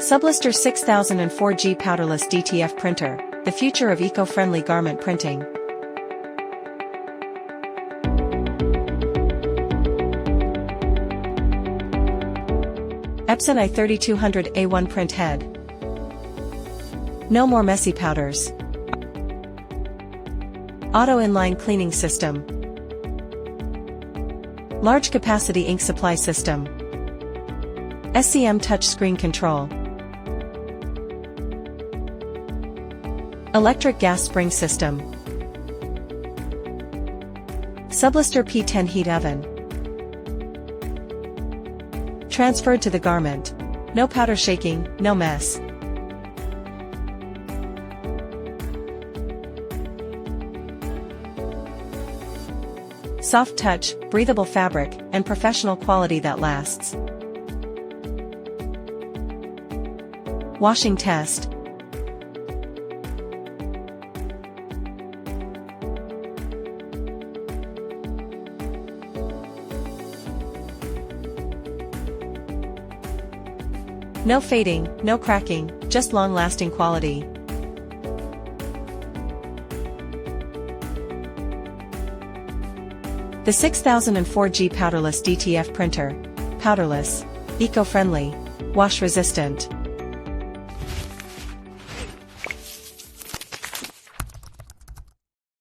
Sublistar 6004G Powderless DTF Printer, the future of eco-friendly garment printing. Epson i3200A1 Print Head. No more messy powders. Auto inline cleaning system. Large capacity ink supply system. SCM touchscreen control. Electric gas spring system. Sublistar P10 heat oven. Transferred to the garment. No powder shaking, no mess. Soft touch, breathable fabric, and professional quality that lasts. Washing test. No fading, no cracking, just long-lasting quality. The 6004G Powderless DTF Printer. Powderless, eco-friendly, wash-resistant.